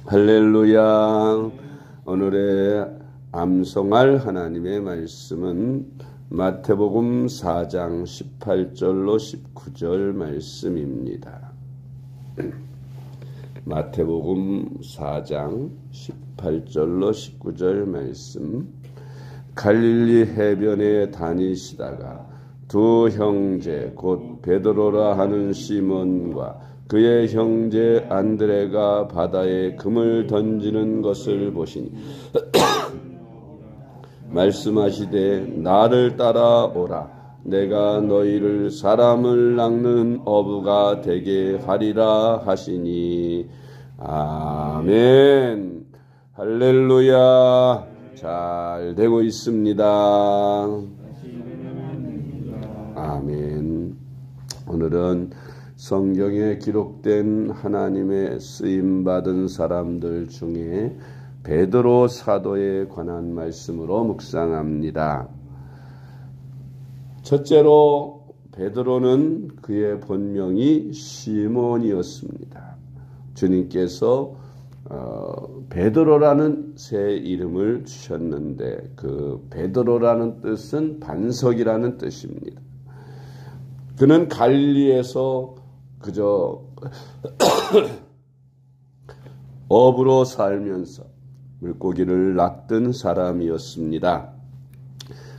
할렐루야. 오늘의 암송할 하나님의 말씀은 마태복음 4장 18절로 19절 말씀입니다. 마태복음 4장 18절로 19절 말씀. 갈릴리 해변에 다니시다가 두 형제 곧 베드로라 하는 시몬과 그의 형제 안드레가 바다에 금을 던지는 것을 보시니 말씀하시되 나를 따라오라. 내가 너희를 사람을 낚는 어부가 되게 하리라 하시니. 아멘. 할렐루야. 잘 되고 있습니다. 아멘. 오늘은 성경에 기록된 하나님의 쓰임받은 사람들 중에 베드로 사도에 관한 말씀으로 묵상합니다. 첫째로 베드로는 그의 본명이 시몬이었습니다. 주님께서 베드로라는 새 이름을 주셨는데 그 베드로라는 뜻은 반석이라는 뜻입니다. 그는 갈릴리에서 그저 어부로 살면서 물고기를 낚던 사람이었습니다.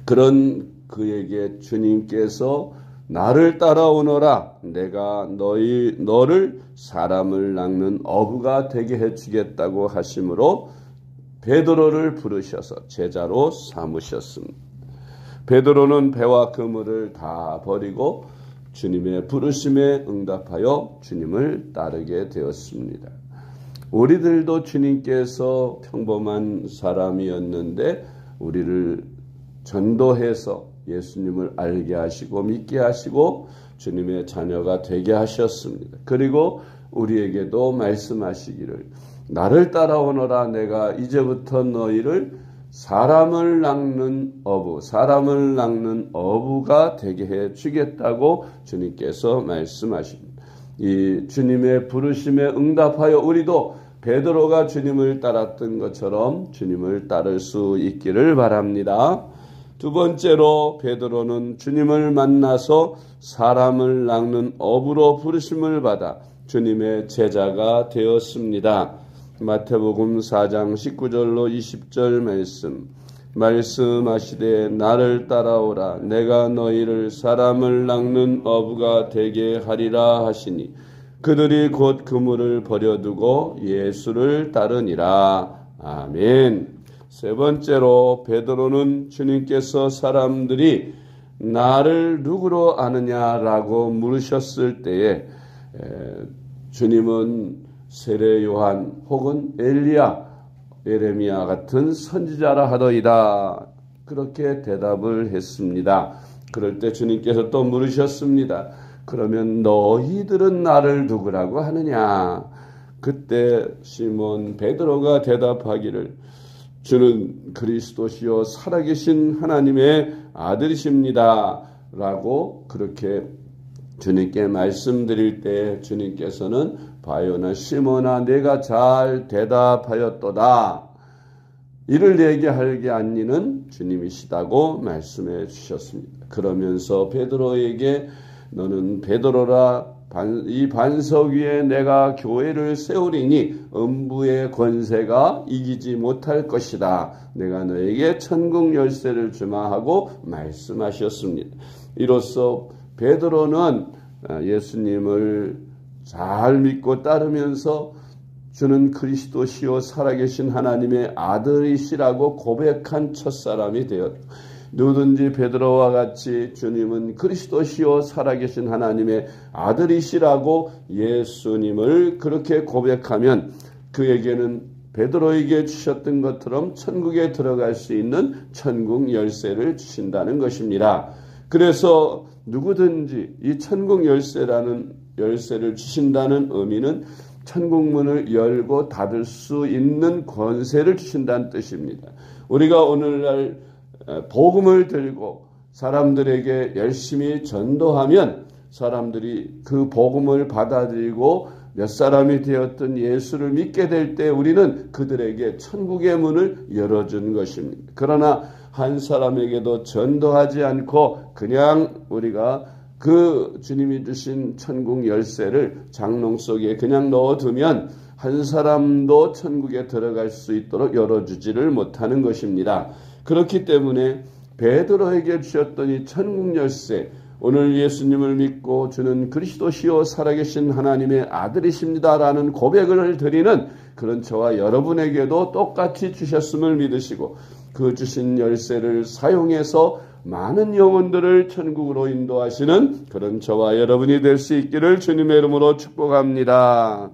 그런 그에게 주님께서 나를 따라오너라. 내가 너를 사람을 낚는 어부가 되게 해주겠다고 하심으로 베드로를 부르셔서 제자로 삼으셨습니다. 베드로는 배와 그물을 다 버리고 주님의 부르심에 응답하여 주님을 따르게 되었습니다. 우리들도 주님께서 평범한 사람이었는데 우리를 전도해서 예수님을 알게 하시고 믿게 하시고 주님의 자녀가 되게 하셨습니다. 그리고 우리에게도 말씀하시기를 나를 따라오너라. 내가 이제부터 너희를 사람을 낚는 어부가 되게 해 주겠다고 주님께서 말씀하십니다. 이 주님의 부르심에 응답하여 우리도 베드로가 주님을 따랐던 것처럼 주님을 따를 수 있기를 바랍니다. 두 번째로 베드로는 주님을 만나서 사람을 낚는 어부로 부르심을 받아 주님의 제자가 되었습니다. 마태복음 4장 19절로 20절 말씀하시되 나를 따라오라. 내가 너희를 사람을 낚는 어부가 되게 하리라 하시니 그들이 곧 그물을 버려두고 예수를 따르니라. 아멘. 세 번째로 베드로는 주님께서 사람들이 나를 누구로 아느냐라고 물으셨을 때에 주님은 세례 요한 혹은 엘리야, 예레미야 같은 선지자라 하더이다. 그렇게 대답을 했습니다. 그럴 때 주님께서 또 물으셨습니다. 그러면 너희들은 나를 누구라고 하느냐? 그때 시몬 베드로가 대답하기를 주는 그리스도시요 살아계신 하나님의 아들이십니다. 라고 그렇게 주님께 말씀드릴 때 주님께서는 바요나 시몬아 내가 잘 대답하였도다. 이를 내게 하게 한 이는 주님이시다고 말씀해 주셨습니다. 그러면서 베드로에게 너는 베드로라. 이 반석 위에 내가 교회를 세우리니 음부의 권세가 이기지 못할 것이다. 내가 너에게 천국 열쇠를 주마 하고 말씀하셨습니다. 이로써 베드로는 예수님을 잘 믿고 따르면서 주는 그리스도시요 살아계신 하나님의 아들이시라고 고백한 첫사람이 되었다. 누구든지 베드로와 같이 주님은 그리스도시요 살아계신 하나님의 아들이시라고 예수님을 그렇게 고백하면 그에게는 베드로에게 주셨던 것처럼 천국에 들어갈 수 있는 천국 열쇠를 주신다는 것입니다. 그래서 누구든지 이 천국 열쇠를 주신다는 의미는 천국문을 열고 닫을 수 있는 권세를 주신다는 뜻입니다. 우리가 오늘날 복음을 들고 사람들에게 열심히 전도하면 사람들이 그 복음을 받아들이고 몇 사람이 되었던 예수를 믿게 될 때 우리는 그들에게 천국의 문을 열어준 것입니다. 그러나 한 사람에게도 전도하지 않고 그냥 우리가 그 주님이 주신 천국 열쇠를 장롱 속에 그냥 넣어두면 한 사람도 천국에 들어갈 수 있도록 열어주지를 못하는 것입니다. 그렇기 때문에 베드로에게 주셨던 이 천국 열쇠, 오늘 예수님을 믿고 주는 그리스도시요 살아계신 하나님의 아들이십니다라는 고백을 드리는 그런 저와 여러분에게도 똑같이 주셨음을 믿으시고 그 주신 열쇠를 사용해서 많은 영혼들을 천국으로 인도하시는 그런 저와 여러분이 될 수 있기를 주님의 이름으로 축복합니다.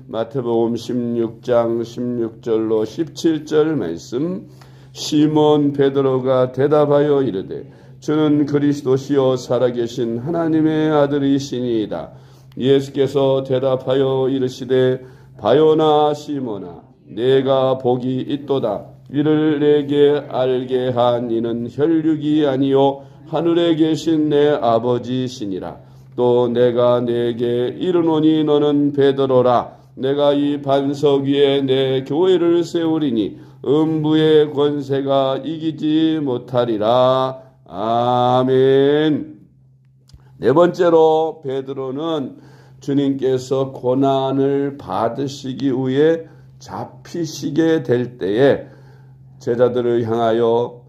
마태복음 16장 16절로 17절 말씀. 시몬 베드로가 대답하여 이르되 주는 그리스도시요 살아계신 하나님의 아들이시니이다. 예수께서 대답하여 이르시되 바요나 시몬아 내가 복이 있도다. 이를 내게 알게 한 이는 혈육이 아니요 하늘에 계신 내 아버지시니라. 또 내가 내게 이르노니 너는 베드로라. 내가 이 반석 위에 내 교회를 세우리니 음부의 권세가 이기지 못하리라. 아멘. 네 번째로 베드로는 주님께서 고난을 받으시기 위해 잡히시게 될 때에 제자들을 향하여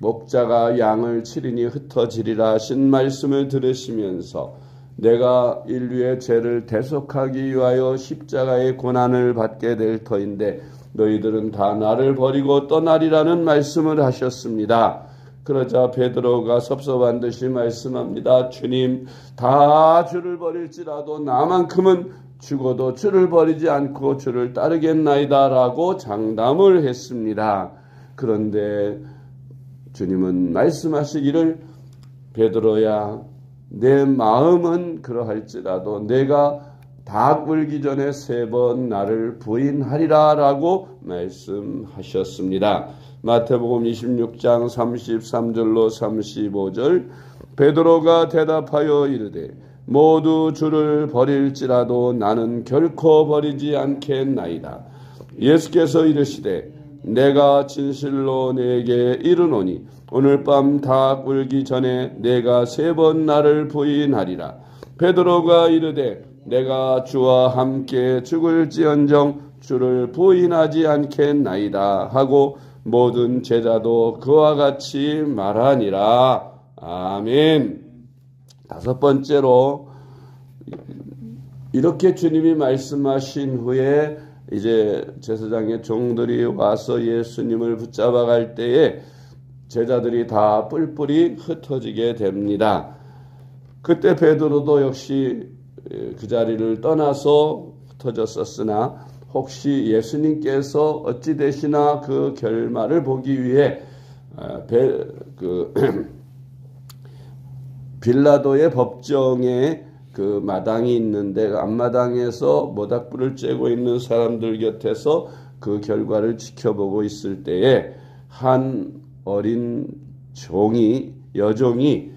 목자가 양을 치리니 흩어지리라 하신 말씀을 들으시면서 내가 인류의 죄를 대속하기 위하여 십자가의 고난을 받게 될 터인데 너희들은 다 나를 버리고 떠나리라는 말씀을 하셨습니다. 그러자 베드로가 섭섭한 듯이 말씀합니다. 주님, 다 주를 버릴지라도 나만큼은 죽어도 주를 버리지 않고 주를 따르겠나이다 라고 장담을 했습니다. 그런데 주님은 말씀하시기를 베드로야 내 마음은 그러할지라도 내가 닭 울기 전에 3번 나를 부인하리라 라고 말씀하셨습니다. 마태복음 26장 33절로 35절. 베드로가 대답하여 이르되 모두 주를 버릴지라도 나는 결코 버리지 않겠나이다. 예수께서 이르시되 내가 진실로 내게 이르노니 오늘 밤 닭 울기 전에 내가 3번 나를 부인하리라. 베드로가 이르되 내가 주와 함께 죽을지언정 주를 부인하지 않겠나이다 하고 모든 제자도 그와 같이 말하니라. 아멘. 5번째로 이렇게 주님이 말씀하신 후에 이제 제사장의 종들이 와서 예수님을 붙잡아 갈 때에 제자들이 다 뿔뿔이 흩어지게 됩니다. 그때 베드로도 역시 그 자리를 떠나서 흩어졌었으나 혹시 예수님께서 어찌 되시나 그 결말을 보기 위해 빌라도의 법정에 그 마당이 있는데 앞마당에서 모닥불을 쬐고 있는 사람들 곁에서 그 결과를 지켜보고 있을 때에 한 어린 여종이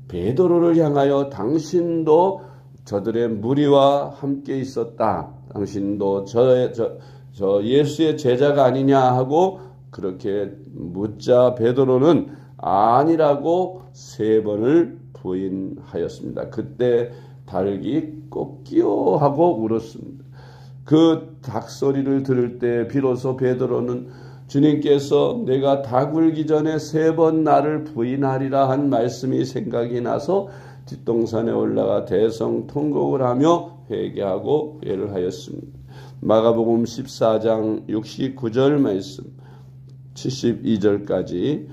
베드로를 향하여 당신도 저들의 무리와 함께 있었다. 당신도 저 예수의 제자가 아니냐 하고 그렇게 묻자 베드로는 아니라고 3번을 부인하였습니다. 그때 닭이 꺾이오 하고 울었습니다. 그 닭 소리를 들을 때 비로소 베드로는 주님께서 내가 닭 울기 전에 3번 나를 부인하리라 한 말씀이 생각이 나서 뒷동산에 올라가 대성통곡을 하며 회개하고 예를 하였습니다. 마가복음 14장 69절 말씀 72절까지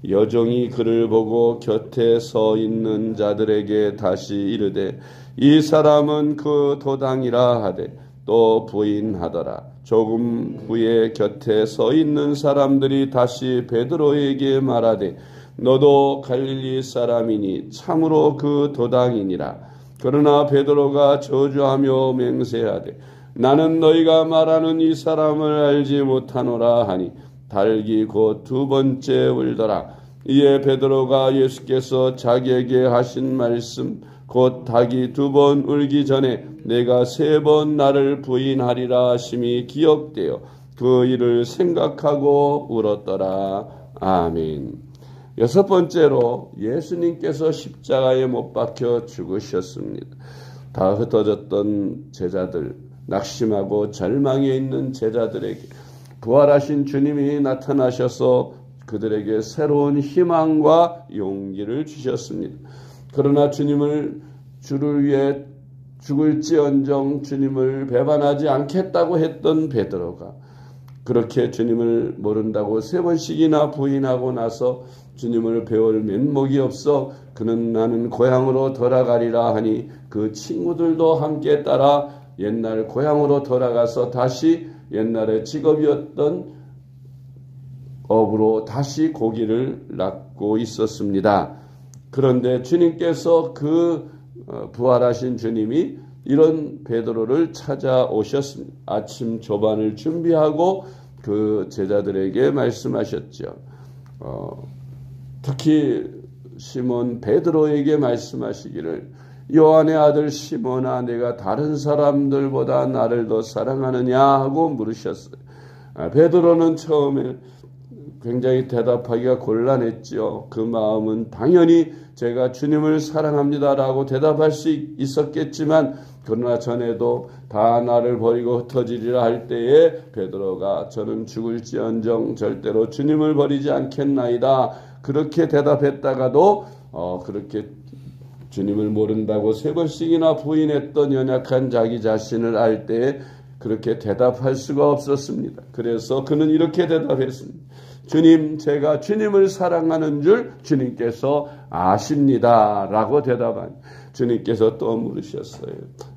여종이 그를 보고 곁에 서 있는 자들에게 다시 이르되 이 사람은 그 도당이라 하되 또 부인하더라. 조금 후에 곁에 서 있는 사람들이 다시 베드로에게 말하되 너도 갈릴리 사람이니 참으로 그 도당이니라. 그러나 베드로가 저주하며 맹세하되 나는 너희가 말하는 이 사람을 알지 못하노라 하니 닭이 곧 2번째 울더라. 이에 베드로가 예수께서 자기에게 하신 말씀 곧 닭이 2번 울기 전에 내가 3번 나를 부인하리라 하심이 기억되어 그 일을 생각하고 울었더라. 아멘. 6번째로 예수님께서 십자가에 못 박혀 죽으셨습니다. 다 흩어졌던 제자들, 낙심하고 절망에 있는 제자들에게 부활하신 주님이 나타나셔서 그들에게 새로운 희망과 용기를 주셨습니다. 그러나 주를 위해 죽을지언정 주님을 배반하지 않겠다고 했던 베드로가 그렇게 주님을 모른다고 3번씩이나 부인하고 나서 주님을 배울 면목이 없어 그는 나는 고향으로 돌아가리라 하니 그 친구들도 함께 따라 옛날 고향으로 돌아가서 다시 옛날에 직업이었던 업으로 다시 고기를 낚고 있었습니다. 그런데 주님께서 부활하신 주님이 이런 베드로를 찾아오셨습니다. 아침 조반을 준비하고 그 제자들에게 말씀하셨죠. 특히 시몬 베드로에게 말씀하시기를 요한의 아들 시몬아 내가 다른 사람들보다 나를 더 사랑하느냐 하고 물으셨어요. 베드로는 처음에 굉장히 대답하기가 곤란했죠. 그 마음은 당연히 제가 주님을 사랑합니다라고 대답할 수 있었겠지만 그러나 전에도 다 나를 버리고 흩어지리라 할 때에 베드로가 저는 죽을지언정 절대로 주님을 버리지 않겠나이다. 그렇게 대답했다가도 그렇게 주님을 모른다고 3번씩이나 부인했던 연약한 자기 자신을 알 때에 그렇게 대답할 수가 없었습니다. 그래서 그는 이렇게 대답했습니다. 주님, 제가 주님을 사랑하는 줄 주님께서 아십니다. 라고 대답한 주님께서 또 물으셨어요.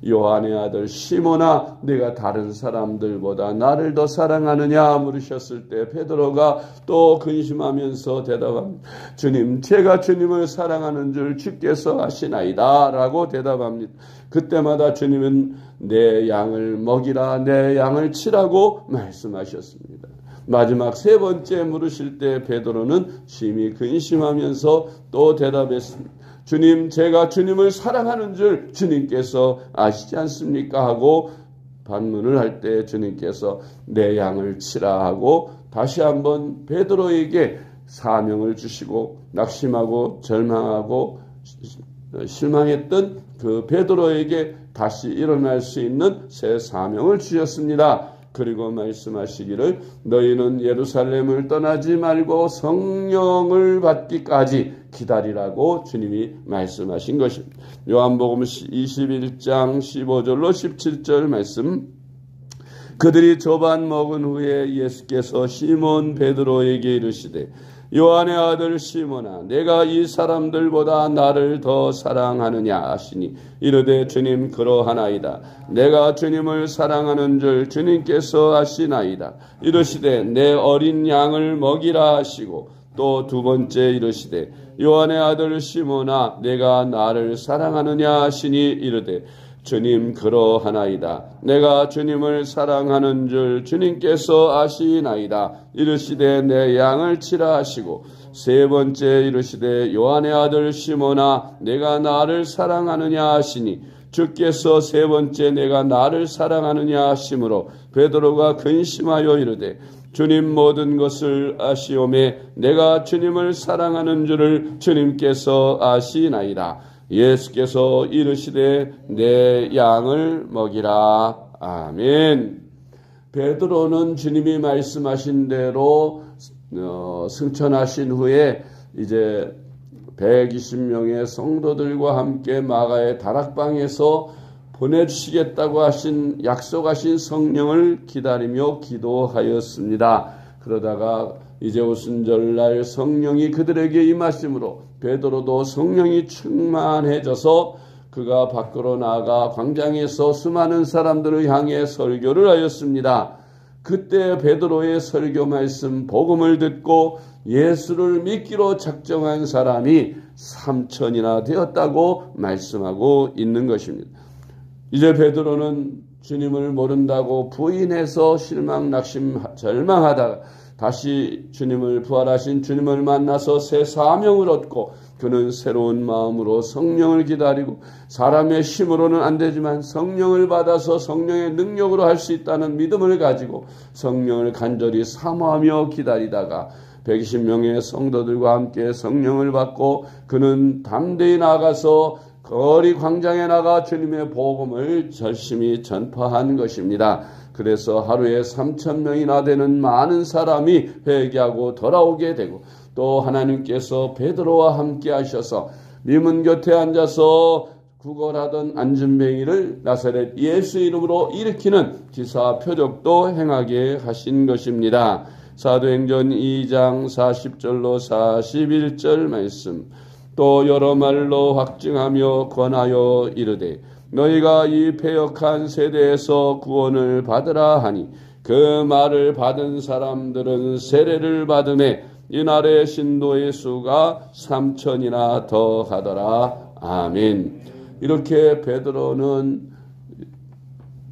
요한의 아들 시몬아, 네가 다른 사람들보다 나를 더 사랑하느냐 물으셨을 때 베드로가 또 근심하면서 대답합니다. 주님, 제가 주님을 사랑하는 줄 주께서 아시나이다. 라고 대답합니다. 그때마다 주님은 내 양을 먹이라, 내 양을 치라고 말씀하셨습니다. 마지막 3번째 물으실 때 베드로는 심히 근심하면서 또 대답했습니다. 주님, 제가 주님을 사랑하는 줄 주님께서 아시지 않습니까? 하고 반문을 할 때 주님께서 내 양을 치라 하고 다시 한번 베드로에게 사명을 주시고 낙심하고 절망하고 실망했던 그 베드로에게 다시 일어날 수 있는 새 사명을 주셨습니다. 그리고 말씀하시기를 너희는 예루살렘을 떠나지 말고 성령을 받기까지 기다리라고 주님이 말씀하신 것입니다. 요한복음 21장 15절로 17절 말씀. 그들이 조반 먹은 후에 예수께서 시몬 베드로에게 이르시되 요한의 아들 시몬아 내가 이 사람들보다 나를 더 사랑하느냐 하시니 이르되 주님 그러하나이다. 내가 주님을 사랑하는 줄 주님께서 아시나이다. 이르시되 내 어린 양을 먹이라 하시고 또 2번째 이르시되 요한의 아들 시몬아 내가 나를 사랑하느냐 하시니 이르되 주님 그러하나이다. 내가 주님을 사랑하는 줄 주님께서 아시나이다. 이르시되 내 양을 치라 하시고 3번째 이르시되 요한의 아들 시몬아 내가 나를 사랑하느냐 하시니 주께서 3번째 내가 나를 사랑하느냐 하심으로 베드로가 근심하여 이르되 주님 모든 것을 아시오매 내가 주님을 사랑하는 줄을 주님께서 아시나이다. 예수께서 이르시되 내 양을 먹이라. 아멘. 베드로는 주님이 말씀하신 대로 승천하신 후에 이제 120명의 성도들과 함께 마가의 다락방에서 보내주시겠다고 약속하신 성령을 기다리며 기도하였습니다. 그러다가 이제 오순절날 성령이 그들에게 임하심으로 베드로도 성령이 충만해져서 그가 밖으로 나가 광장에서 수많은 사람들을 향해 설교를 하였습니다. 그때 베드로의 설교 말씀 복음을 듣고 예수를 믿기로 작정한 사람이 3,000이나 되었다고 말씀하고 있는 것입니다. 이제 베드로는 주님을 모른다고 부인해서 실망, 낙심, 절망하다가 다시 부활하신 주님을 만나서 새 사명을 얻고 그는 새로운 마음으로 성령을 기다리고 사람의 힘으로는 안 되지만 성령을 받아서 성령의 능력으로 할 수 있다는 믿음을 가지고 성령을 간절히 사모하며 기다리다가 120명의 성도들과 함께 성령을 받고 그는 담대히 나가서 거리 광장에 나가 주님의 복음을 열심히 전파한 것입니다. 그래서 하루에 3,000명이나 되는 많은 사람이 회개하고 돌아오게 되고 또 하나님께서 베드로와 함께 하셔서 미문 곁에 앉아서 구걸하던 안진뱅이를 나사렛 예수 이름으로 일으키는 기사 표적도 행하게 하신 것입니다. 사도행전 2장 40절로 41절 말씀. 또 여러 말로 확증하며 권하여 이르되 너희가 이 패역한 세대에서 구원을 받으라 하니 그 말을 받은 사람들은 세례를 받음에 이날의 신도의 수가 3,000이나 더하더라. 아멘. 이렇게 베드로는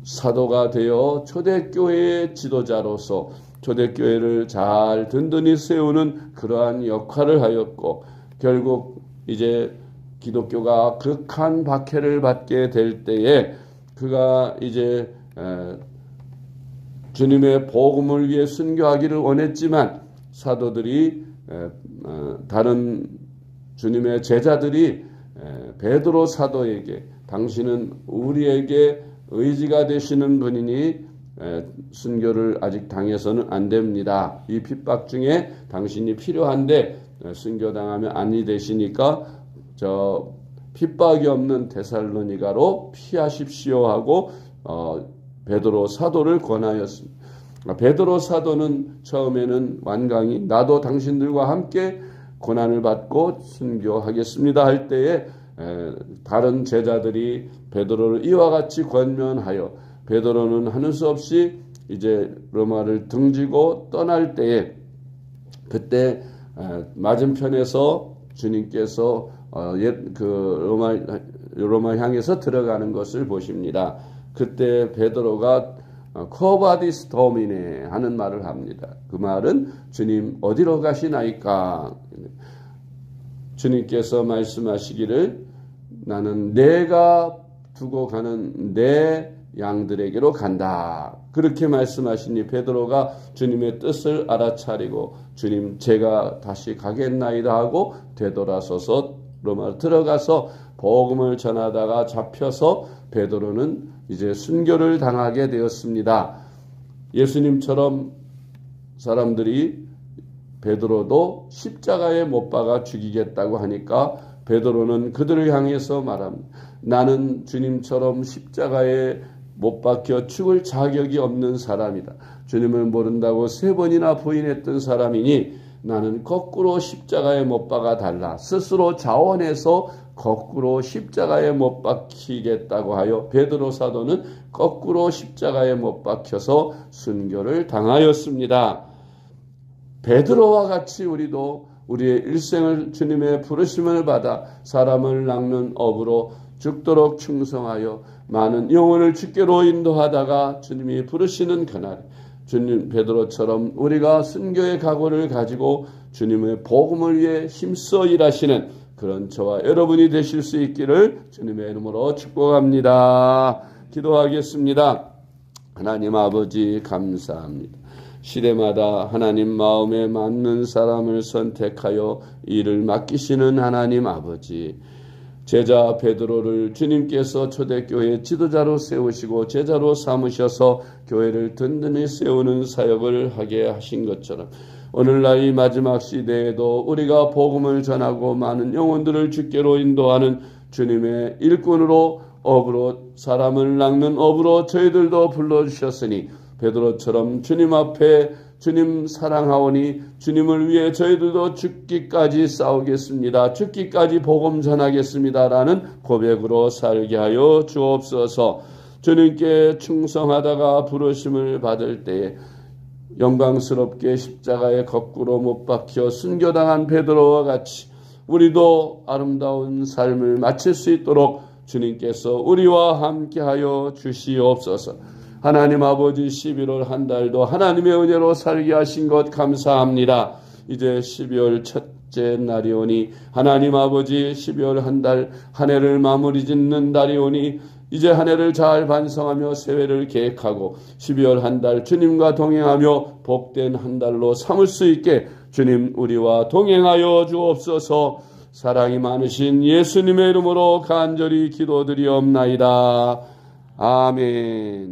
사도가 되어 초대교회의 지도자로서 초대교회를 잘 든든히 세우는 그러한 역할을 하였고 결국 이제 기독교가 극한 박해를 받게 될 때에 그가 이제 주님의 복음을 위해 순교하기를 원했지만 사도들이 다른 주님의 제자들이 베드로 사도에게 당신은 우리에게 의지가 되시는 분이니 순교를 아직 당해서는 안 됩니다. 이 핍박 중에 당신이 필요한데 순교당하면 아니 되시니까 저 핍박이 없는 데살로니가로 피하십시오 하고 베드로 사도를 권하였습니다. 베드로 사도는 처음에는 완강히 나도 당신들과 함께 고난을 받고 순교하겠습니다 할 때에 다른 제자들이 베드로를 이와 같이 권면하여 베드로는 하는 수 없이 이제 로마를 등지고 떠날 때에 그때 맞은편에서 주님께서 로마 향해서 들어가는 것을 보십니다. 그때 베드로가 코바디스 도미네 하는 말을 합니다. 그 말은 주님 어디로 가시나이까? 주님께서 말씀하시기를 나는 내가 두고 가는 내 양들에게로 간다. 그렇게 말씀하시니 베드로가 주님의 뜻을 알아차리고 주님 제가 다시 가겠나이다 하고 되돌아서서 로마로 들어가서 복음을 전하다가 잡혀서 베드로는 이제 순교를 당하게 되었습니다. 예수님처럼 사람들이 베드로도 십자가에 못 박아 죽이겠다고 하니까 베드로는 그들을 향해서 말합니다. 나는 주님처럼 십자가에 못 박혀 죽을 자격이 없는 사람이다. 주님을 모른다고 3번이나 부인했던 사람이니 나는 거꾸로 십자가에 못 박아 달라. 스스로 자원해서 거꾸로 십자가에 못 박히겠다고 하여 베드로 사도는 거꾸로 십자가에 못 박혀서 순교를 당하였습니다. 베드로와 같이 우리도 우리의 일생을 주님의 부르심을 받아 사람을 낚는 업으로 죽도록 충성하여 많은 영혼을 주께로 인도하다가 주님이 부르시는 그날 주님 베드로처럼 우리가 순교의 각오를 가지고 주님의 복음을 위해 힘써 일하시는 그런 저와 여러분이 되실 수 있기를 주님의 이름으로 축복합니다. 기도하겠습니다. 하나님 아버지 감사합니다. 시대마다 하나님 마음에 맞는 사람을 선택하여 일을 맡기시는 하나님 아버지, 제자 베드로를 주님께서 초대교회 지도자로 세우시고 제자로 삼으셔서 교회를 든든히 세우는 사역을 하게 하신 것처럼 오늘날 이 마지막 시대에도 우리가 복음을 전하고 많은 영혼들을 주께로 인도하는 주님의 일꾼으로 업으로 사람을 낚는 업으로 저희들도 불러주셨으니 베드로처럼 주님 앞에 주님 사랑하오니 주님을 위해 저희들도 죽기까지 싸우겠습니다. 죽기까지 복음 전하겠습니다라는 고백으로 살게 하여 주옵소서. 주님께 충성하다가 부르심을 받을 때에 영광스럽게 십자가에 거꾸로 못 박혀 순교당한 베드로와 같이 우리도 아름다운 삶을 마칠 수 있도록 주님께서 우리와 함께하여 주시옵소서. 하나님 아버지 11월 한 달도 하나님의 은혜로 살게 하신 것 감사합니다. 이제 12월 첫 첫째 날이오니 하나님 아버지 12월 한 달 한 해를 마무리 짓는 달이오니 이제 한 해를 잘 반성하며 새해를 계획하고 12월 한 달 주님과 동행하며 복된 한 달로 삼을 수 있게 주님 우리와 동행하여 주옵소서. 사랑이 많으신 예수님의 이름으로 간절히 기도드리옵나이다. 아멘.